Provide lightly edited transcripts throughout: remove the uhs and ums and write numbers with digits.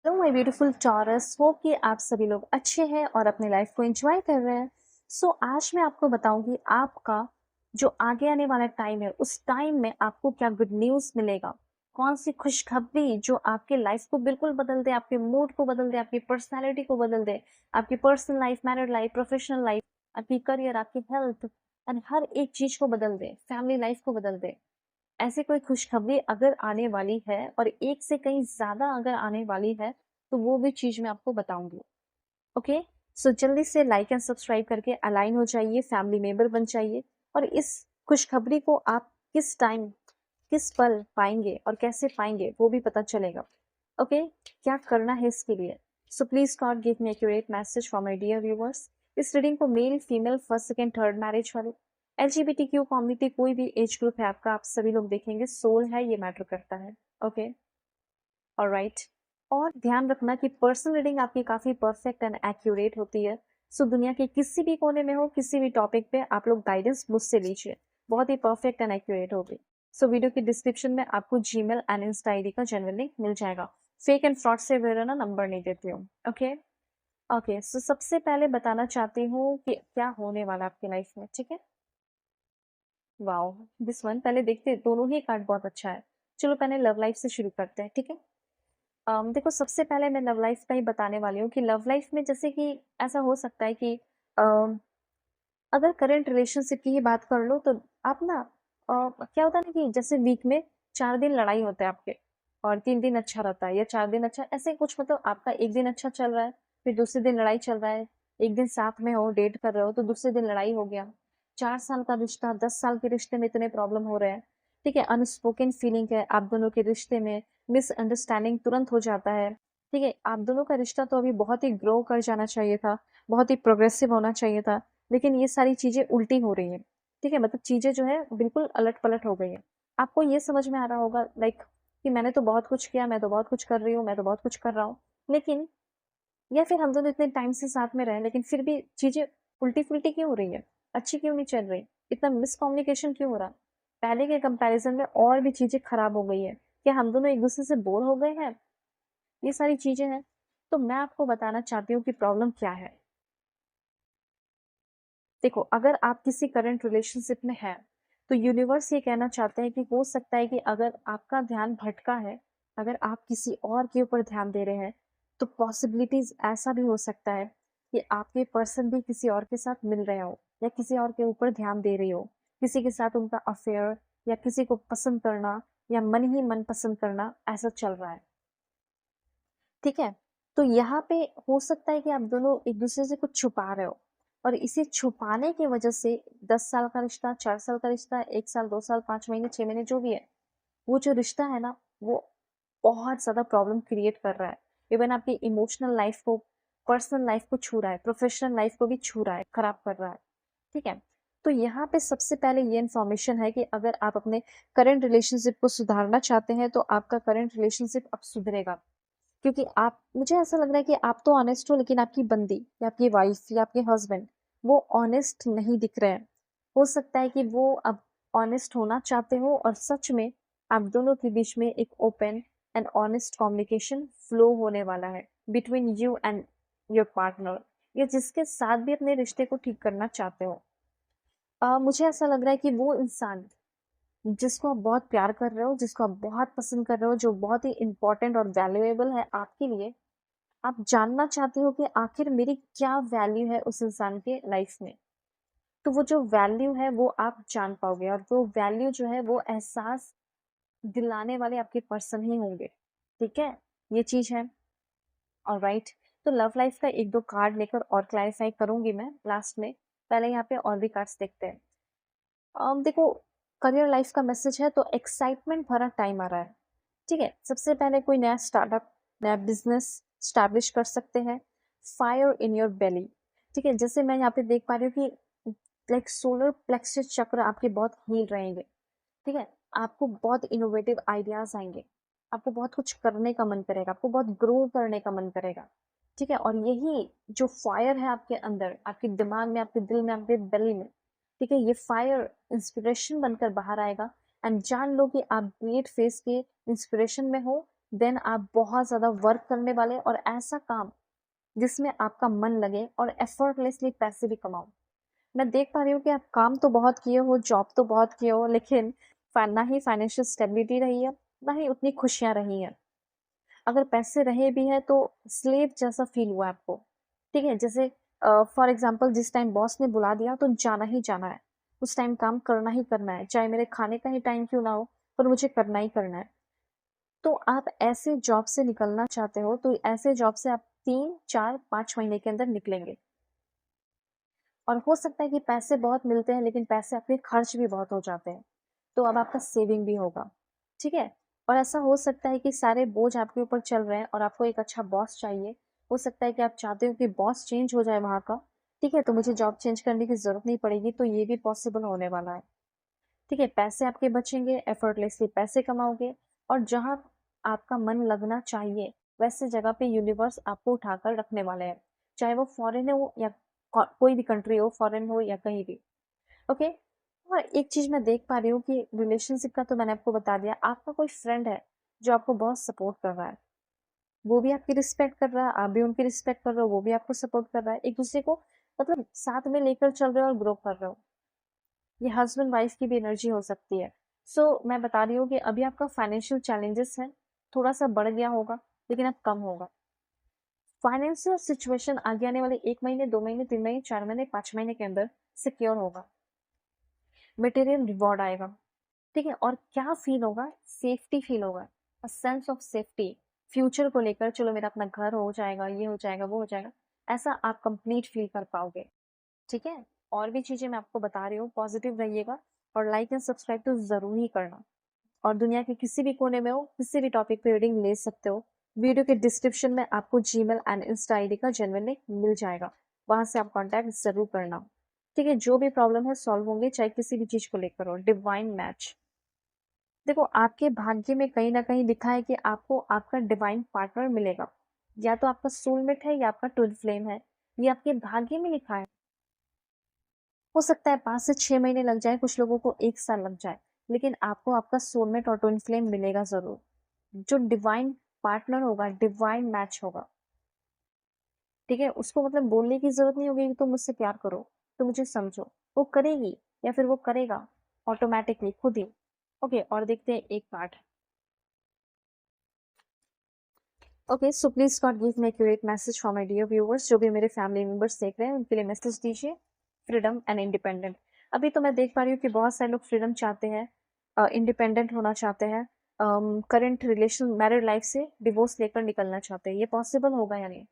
Hello my beautiful taurus, hope कि आप सभी लोग अच्छे हैं और अपनी लाइफ को एंजॉय कर रहे हैं। आज मैं आपको बताऊंगी आपका जो आगे आने वाला टाइम है, उस टाइम में आपको क्या गुड न्यूज़ मिलेगा। कौन सी खुशखबरी जो आपके लाइफ को बिल्कुल बदल दे, आपके मूड को बदल दे, आपकी पर्सनैलिटी को बदल दे, आपकी personal life, married life, professional life, आपकी करियर, आपकी हेल्थ एंड हर एक चीज को बदल दे, फैमिली लाइफ को बदल दे। ऐसी कोई खुशखबरी अगर आने वाली है और एक से कहीं ज़्यादा अगर आने वाली है, तो वो भी चीज़ मैं आपको बताऊँगी। ओके? सो जल्दी से लाइक एंड सब्सक्राइब करके अलाइन हो जाइए, फैमिली मेंबर बन जाइए और इस खुशखबरी को आप किस टाइम, किस पल पाएँगे और कैसे पाएँगे, वो भी पता चलेगा। ओके? क्या करना है इसके लिए? So please God give me accurate message for my dear viewers. इस रीडिंग को male, female, first, second, third marriage वाले, एलजीबीटीक्यू कम्युनिटी, कोई भी एज ग्रुप है आपका, आप सभी लोग देखेंगे, सोल है, ये मैटर करता है। Okay, alright. और ध्यान रखना कि पर्सनल रीडिंग आपकी काफी परफेक्ट एंड एक्यूरेट होती है। दुनिया के किसी भी कोने में हो, किसी भी टॉपिक पे, आप लोग गाइडेंस मुझसे लीजिए, बहुत ही परफेक्ट एंड एक्यूरेट होगी। वीडियो की डिस्क्रिप्शन में आपको जीमेल एंड इंस्टा आईडी का जनरल लिंक मिल जाएगा। फेक एंड फ्रॉड से ना नंबर नहीं देती हूँ। Okay, okay. सबसे पहले बताना चाहती हूँ कि क्या होने वाला आपकी लाइफ में, ठीक है। वाओ, दिस वन पहले देखते हैं, दोनों ही कार्ड बहुत अच्छा है। चलो पहले लव लाइफ से शुरू करते हैं, ठीक है। देखो, सबसे पहले मैं लव लाइफ का ही बताने वाली हूँ कि लव लाइफ में जैसे कि ऐसा हो सकता है कि अम, अगर करंट रिलेशनशिप की ही बात कर लो तो आप ना क्या होता है ना कि जैसे वीक में 4 दिन लड़ाई होते हैं आपके और 3 दिन अच्छा रहता है, या 4 दिन अच्छा, ऐसे कुछ, मतलब आपका एक दिन अच्छा चल रहा है, फिर दूसरे दिन लड़ाई चल रहा है। एक दिन साथ में हो, डेट कर रहे हो, तो दूसरे दिन लड़ाई हो गया। 4 साल का रिश्ता, 10 साल के रिश्ते में इतने प्रॉब्लम हो रहे हैं, ठीक है। अनस्पोकन फीलिंग है आप दोनों के रिश्ते में, मिसअंडरस्टैंडिंग तुरंत हो जाता है, ठीक है। आप दोनों का रिश्ता तो अभी बहुत ही ग्रो कर जाना चाहिए था, बहुत ही प्रोग्रेसिव होना चाहिए था, लेकिन ये सारी चीजें उल्टी हो रही हैं, ठीक है। मतलब चीजें जो है बिल्कुल अलट पलट हो गई है। आपको ये समझ में आ रहा होगा लाइक कि मैंने तो बहुत कुछ किया, मैं तो बहुत कुछ कर रही हूँ, मैं तो बहुत कुछ कर रहा हूँ, लेकिन, या फिर हम दोनों इतने टाइम से साथ में रहे, लेकिन फिर भी चीजें उल्टी फुल्टी क्यों हो रही है, अच्छी क्यों नहीं चल रही, इतना मिसकम्युनिकेशन क्यों हो रहा, पहले के कंपैरिजन में और भी चीजें खराब हो गई है, क्या हम दोनों एक दूसरे से बोर हो गए हैं, ये सारी चीजें हैं। तो मैं आपको बताना चाहती हूँ कि प्रॉब्लम क्या है। देखो, अगर आप किसी करंट रिलेशनशिप में हैं, तो यूनिवर्स ये कहना चाहते हैं कि हो सकता है कि अगर आपका ध्यान भटका है, अगर आप किसी और के ऊपर ध्यान दे रहे हैं, तो पॉसिबिलिटीज ऐसा भी हो सकता है कि आपके पर्सन भी किसी और के साथ मिल रहे हो, या किसी और के ऊपर ध्यान दे रही हो, किसी के साथ उनका अफेयर, या किसी को पसंद करना, या मन ही मन पसंद करना, ऐसा चल रहा है, ठीक है। तो यहाँ पे हो सकता है कि आप दोनों एक दूसरे से कुछ छुपा रहे हो, और इसे छुपाने की वजह से 10 साल का रिश्ता, 4 साल का रिश्ता, 1 साल, 2 साल, 5 महीने, 6 महीने, जो भी है, वो जो रिश्ता है ना, वो बहुत ज्यादा प्रॉब्लम क्रिएट कर रहा है। इवन आपकी इमोशनल लाइफ को, पर्सनल लाइफ को छू रहा है, प्रोफेशनल लाइफ को भी छू रहा है, खराब कर रहा है, ठीक है। तो यहाँ पे सबसे पहले ये इन्फॉर्मेशन है कि अगर आप अपने करंट रिलेशनशिप को सुधारना चाहते हैं, तो आपका करंट रिलेशनशिप अब सुधरेगा, क्योंकि आप, मुझे ऐसा लग रहा है कि आप तो ऑनेस्ट हो, लेकिन आपकी बंदी या आपकी वाइफ या आपके हस्बैंड, वो ऑनेस्ट नहीं दिख रहे हैं। हो सकता है कि वो अब ऑनेस्ट होना चाहते हो, और सच में आप दोनों के बीच में एक open and honest communication flow होने वाला है between you and your partner, या जिसके साथ भी अपने रिश्ते को ठीक करना चाहते हो। मुझे ऐसा लग रहा है कि वो इंसान जिसको आप बहुत प्यार कर रहे हो, जिसको आप बहुत पसंद कर रहे हो, जो बहुत ही इंपॉर्टेंट और वैल्यूएबल है आपके लिए, आप जानना चाहते हो कि आखिर मेरी क्या वैल्यू है उस इंसान के लाइफ में। तो वो जो वैल्यू है वो आप जान पाओगे, और वो वैल्यू जो है वो एहसास दिलाने वाले आपके पर्सन ही होंगे, ठीक है। ये चीज है, ऑलराइट। तो लव लाइफ का एक दो कार्ड लेकर और क्लैरिफाई करूंगी मैं लास्ट में, पहले यहाँ पे और भी कार्ड्स देखते हैं। देखो, करियर लाइफ का मैसेज है, तो एक्साइटमेंट भरा टाइम आ रहा है, ठीक है। सबसे पहले कोई नया स्टार्टअप, नया बिजनेस स्टैब्लिश कर सकते हैं। फायर इन योर बेली, ठीक है। जैसे मैं यहाँ पे देख पा रही हूँ कि लाइक सोलर प्लेक्सस चक्र आपके बहुत हील रहेंगे, ठीक है। आपको बहुत इनोवेटिव आइडियाज आएंगे, आपको बहुत कुछ करने का मन करेगा, आपको बहुत ग्रो करने का मन करेगा, ठीक है। और यही जो फायर है आपके अंदर, आपके दिमाग में, आपके दिल में, आपके बेली में, ठीक है, ये फायर इंस्पिरेशन बनकर बाहर आएगा। एंड जान लो कि आप ग्रेट फेस के इंस्पिरेशन में हो, देन आप बहुत ज़्यादा वर्क करने वाले और ऐसा काम जिसमें आपका मन लगे और एफर्टलेसली पैसे भी कमाओ। मैं देख पा रही हूँ कि आप काम तो बहुत किए हो, जॉब तो बहुत किए हो, लेकिन ना ही फाइनेंशियल स्टेबिलिटी रही है, ना ही उतनी खुशियाँ रही हैं। अगर पैसे रहे भी हैं तो स्लेव जैसा फील हुआ आपको, ठीक है? जैसे फॉर एग्जांपल जिस टाइम बॉस ने बुला दिया तो जाना ही जाना है, उस टाइम काम करना ही करना है, चाहे मेरे खाने का ही टाइम क्यों ना हो, पर मुझे करना ही करना है। तो आप ऐसे जॉब से निकलना चाहते हो तो ऐसे जॉब से आप 3, 4, 5 महीने के अंदर निकलेंगे। और हो सकता है कि पैसे बहुत मिलते हैं लेकिन पैसे आपके खर्च भी बहुत हो जाते हैं, तो अब आपका सेविंग भी होगा, ठीक है? और ऐसा हो सकता है कि सारे बोझ आपके ऊपर चल रहे हैं और आपको एक अच्छा बॉस चाहिए। हो सकता है कि आप चाहते हो कि बॉस चेंज हो जाए वहाँ का, ठीक है? तो मुझे जॉब चेंज करने की ज़रूरत नहीं पड़ेगी, तो ये भी पॉसिबल होने वाला है, ठीक है? पैसे आपके बचेंगे, एफर्टलेसली पैसे कमाओगे और जहाँ आपका मन लगना चाहिए, वैसे जगह पे यूनिवर्स आपको उठाकर रखने वाले हैं, चाहे वो फॉरेन हो या कोई भी कंट्री हो, फॉरेन हो या कहीं भी, ओके? और एक चीज़ मैं देख पा रही हूँ कि रिलेशनशिप का तो मैंने आपको बता दिया, आपका कोई फ्रेंड है जो आपको बहुत सपोर्ट कर रहा है, वो भी आपकी रिस्पेक्ट कर रहा है, आप भी उनकी रिस्पेक्ट कर रहे हो, वो भी आपको सपोर्ट कर रहा है, एक दूसरे को मतलब साथ में लेकर चल रहे हो और ग्रो कर रहे हो। ये हस्बैंड वाइफ की भी एनर्जी हो सकती है। मैं बता रही हूँ कि अभी आपका फाइनेंशियल चैलेंजेस है, थोड़ा सा बढ़ गया होगा लेकिन अब कम होगा। फाइनेंशियल सिचुएशन आगे आने वाले 1 महीने, 2 महीने, 3 महीने, 4 महीने, 5 महीने के अंदर सिक्योर होगा। मटेरियल रिवॉर्ड आएगा, ठीक है? और क्या फील होगा? सेफ्टी फील होगा, a sense of safety. Future को लेकर चलो मेरा अपना घर हो जाएगा, ये हो जाएगा, वो हो जाएगा, ऐसा आप कंप्लीट फील कर पाओगे, ठीक है? और भी चीजें मैं आपको बता रही हूँ, पॉजिटिव रहिएगा और लाइक एंड सब्सक्राइब तो जरूर ही करना। और दुनिया के किसी भी कोने में हो, किसी भी टॉपिक पे रीडिंग ले सकते हो। वीडियो के डिस्क्रिप्शन में आपको जीमेल एंड इंस्टा आईडी का जेन्युइन लिंक मिल जाएगा, वहां से आप कांटेक्ट जरूर करना, ठीक है? जो भी प्रॉब्लम है सॉल्व होंगे, चाहे किसी भी चीज को लेकर हो। डिवाइन मैच, देखो आपके भाग्य में कहीं ना कहीं लिखा है कि आपको आपका डिवाइन पार्टनर मिलेगा, या तो आपका सोलमेट है या आपका ट्विन फ्लेम है, ये आपके भाग्य में लिखा है। हो सकता है 5 से 6 महीने लग जाए, कुछ लोगों को 1 साल लग जाए, लेकिन आपको आपका सोलमेट और ट्विन फ्लेम मिलेगा जरूर, जो डिवाइन पार्टनर होगा, डिवाइन मैच होगा, ठीक है? उसको मतलब बोलने की जरूरत नहीं होगी कि तुम मुझसे प्यार करो, तुम मुझे समझो, वो करेगी या फिर वो करेगा ऑटोमेटिकली खुद ही। ओके, और देखते हैं एक part. Okay, so please God give me accurate message for my dear viewers, जो भी मेरे फैमिली मेंबर्स देख रहे हैं उनके लिए मैसेज दीजिए। फ्रीडम एंड इंडिपेंडेंट, अभी तो मैं देख पा रही हूँ कि बहुत सारे लोग फ्रीडम चाहते हैं, इंडिपेंडेंट होना चाहते हैं, करंट रिलेशन मैरिड लाइफ से डिवोर्स लेकर निकलना चाहते हैं, ये पॉसिबल होगा या नहीं?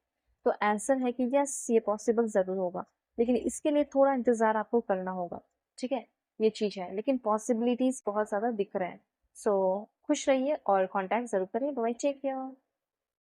तो आंसर है कि यस, ये पॉसिबल जरूर होगा, लेकिन इसके लिए थोड़ा इंतजार आपको करना होगा, ठीक है? ये चीज है, लेकिन पॉसिबिलिटीज बहुत ज्यादा दिख रहे हैं। सो खुश रहिए और कांटेक्ट जरूर करिए। Bye, take care.